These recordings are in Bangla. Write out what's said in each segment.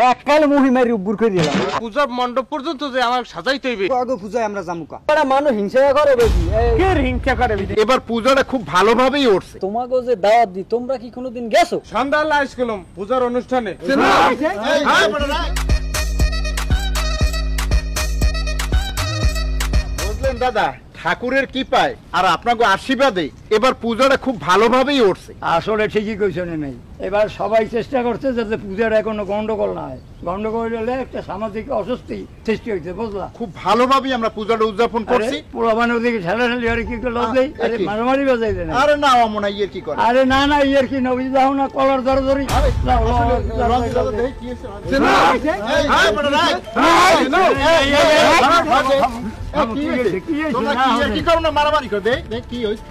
এককাল মহিমারি উব্বুর করে দিলাম। পূজার মণ্ডপ পর্যন্ত যে আমার সাজাইতে হইবে। আগে পূজায় আমরা জামুকা। এরা মানুষ হিংসা করে বেশি। কে হিংসা করে? এবার পূজাটা খুব ভালোভাবেই উঠছে। তোমাকে যে দাওয়াত দি তোমরা কি কোনোদিন গেছো? সন্ধ্যা লাইস গেলাম পূজার অনুষ্ঠানে। বুঝলেন দাদা, ঠাকুরের কৃপায় আর আপনাকে আশীর্বাদে এবার পূজাটা খুব ভালোভাবেই উঠছে। আসলে ঠিকই কইছেন নাই, এবার সবাই চেষ্টা করছে যাতে পূজাটা কোনো গন্ডগোল না হয়। গন্ডগোল হলে একটা সামাজিক অস্বস্তি সৃষ্টি হয়েছে, বুঝলা? খুব ভালোভাবেই আমরা পূজাটা উদযাপন করছি। পোলাবান ওদিকে ঠেলাঠেলি আর কি লস দেই, আরে মারামারি বাজাই দেন। আরে না মনে হয় কি করে? আরে না না ইয়ের কি নবী যাও না, কলার ধরে ধরি মারামারি করে কি হয়েছে?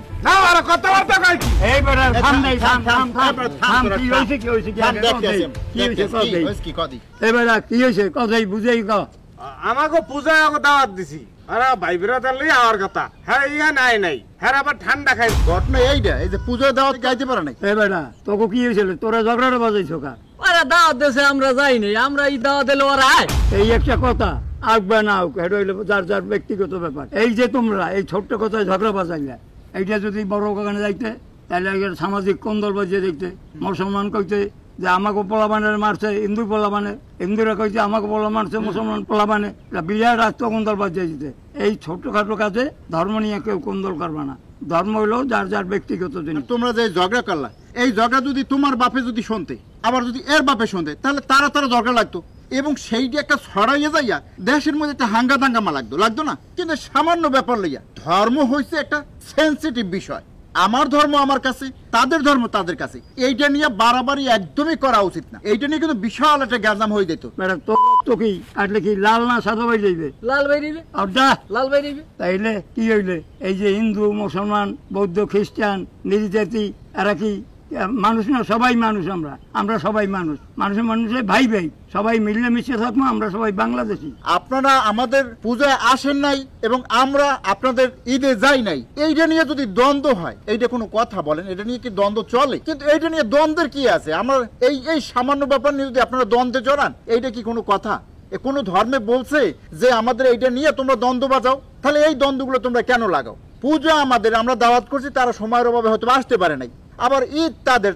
আমাকে পূজায় দাওয়াত দিছি। আরে ভাই বিরাদার লই আমার কথা। হ্যাঁ ইয়া নাই নাই। হ্যাঁ আবার ঠান্ডা খাই। ঘটনা এইটা, এই যে পূজায় দাওয়াত গাইতে পারে নাই। এই বেটা তোকে কি হয়েছিল? তোরা ঝগড়াটা বাজাইছো কা? আরে দাওয়াত দেশে আমরা যাইনি, আমরা এই দাওয়াত দিলে ওরা আয়। এই একটা কথা আসবে না, এটা হইলো যার যার ব্যক্তিগত ব্যাপার। এই যে তোমরা এই ছোট্ট কথায় ঝগড়া বাজাইলে, এইটা যদি বড় ওখানে যাইতে তাহলে সামাজিক কোন্দল বাজিয়ে দেখতে। মুসলমান কইতে যে আমাকে পোলাবানের মারছে হিন্দু পোলাবানে, হিন্দুরা কইছে আমাকে পোলা মারছে মুসলমান পোলাবানে, বিরাট রাষ্ট্র কোন্দল বাজিয়ে দিতে। এই ছোটখাটো কাজে ধর্ম নিয়ে কেউ কোন্দল করবে না। ধর্ম হইলো যার যার ব্যক্তিগত জিনিস। তোমরা যে ঝগড়া করলা, এই ঝগড়া যদি তোমার বাপে যদি শুনতে, আবার যদি এর বাপে শুনতে, তাহলে তারা ঝগড়া লাগতো এবং সেইটি একটা ছড়াইয়া যাইয়া দেশের মধ্যে একটা হাঙ্গা দাঙ্গামা লাগতো না। কিন্তু সামান্য ব্যাপার লইয়া ধর্ম হয়েছে একটা সেন্সিটিভ বিষয়। আমার ধর্ম আমার কাছে, তাদের ধর্ম তাদের কাছে, এইটা নিয়ে বাড়াবাড়ি একদমই করা উচিত না। এইটা নিয়ে কিন্তু বিশাল একটা গ্যাজাম হয়ে যেত। তো কি আটলে কি লাল না সাদা বাই যাইবে? লাল বাইরিবে। লাল বাইরিবে। তাইলে কি হইলে এই যে হিন্দু মুসলমান বৌদ্ধ খ্রিস্টান নির্যাতি এরা কি মানুষ না? সবাই মানুষ। আমরা সবাই মানুষ। মানুষের ভাই ভাই সবাই মিলে মিশে থাকবো। আমরা সবাই বাংলাদেশি। আপনারা আমাদের পূজায় আসেন নাই এবং আমরা আপনাদের ঈদে যাই নাই, এইটা নিয়ে যদি দ্বন্দ্ব হয়, এইটা কোনো কথা বলেন? এটা নিয়ে কি দ্বন্দ্ব চলে? কিন্তু এইটা নিয়ে দ্বন্দ্বের কি আছে? আমরা এই সামান্য ব্যাপার নিয়ে যদি আপনারা দ্বন্দ্বে জড়ান, এইটা কি কোনো কথা? কোনো ধর্মে বলছে যে আমাদের এইটা নিয়ে তোমরা দ্বন্দ্ব বাজাও? তাহলে এই দ্বন্দ্বগুলো তোমরা কেন লাগাও? পূজা আমাদের, আমরা দাওয়াত করছি, তারা সময়ের অভাবে হয়তো আসতে পারে নাই। আবার ঈদ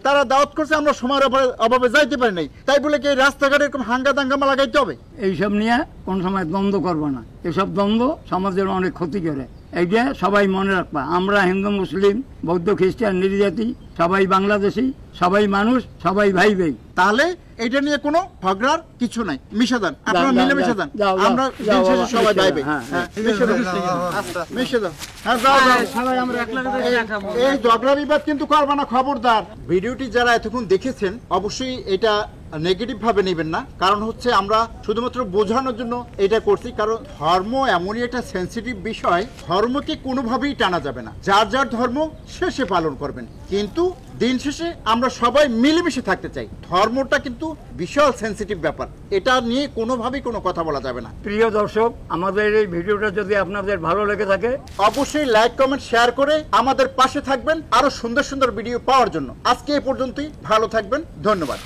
তারা দাওয়াত করছে, আমরা সময়ের অভাবে যাইতে পারি নাই। তাই বলে কি রাস্তাঘাটে এরকম হাঙ্গা দাঙ্গামা লাগাইতে হবে? এইসব নিয়ে কোন সময় দ্বন্দ্ব করবো না। এসব দ্বন্দ্ব সমাজের অনেক ক্ষতি করে। এইটা সবাই মনে রাখবা। আমরা হিন্দু মুসলিম বৌদ্ধ খ্রিস্টান নির্যাতি সবাই বাংলাদেশি, সবাই মানুষ, সবাই ভাই ভাই। তাহলে এটা নিয়ে কোনো ঝগড়ার কিছু নাই। মিশাদান, আপনারা মিলে মিশাদান, আমরা সবাই ভাই ভাই। মিশাদান, এই ঝগড়া বিবাদ কিন্তু করবা না, খবরদার। ভিডিওটি যারা এতক্ষণ দেখেছেন অবশ্যই এটা নেগেটিভ ভাবে নেবেন না। কারণ হচ্ছে আমরা শুধুমাত্র বোঝানোর জন্য এটা করছি। কারণ ধর্ম এমনই একটা সেন্সিটিভ বিষয়, ধর্মকে কোনোভাবেই টানা যাবে না। যার যার ধর্ম সে পালন করবেন, কিন্তু দিন শেষে আমরা সবাই মিলেমিশে থাকতে চাই। ধর্মটা কিন্তু বিশাল সেন্সিটিভ ব্যাপার, এটা নিয়ে কোনোভাবেই কোনো কথা বলা যাবে না। প্রিয় দর্শক, আমাদের এই ভিডিওটা যদি আপনাদের ভালো লেগে থাকে অবশ্যই লাইক কমেন্ট শেয়ার করে আমাদের পাশে থাকবেন আরো সুন্দর সুন্দর ভিডিও পাওয়ার জন্য। আজকে এই পর্যন্তই, ভালো থাকবেন, ধন্যবাদ।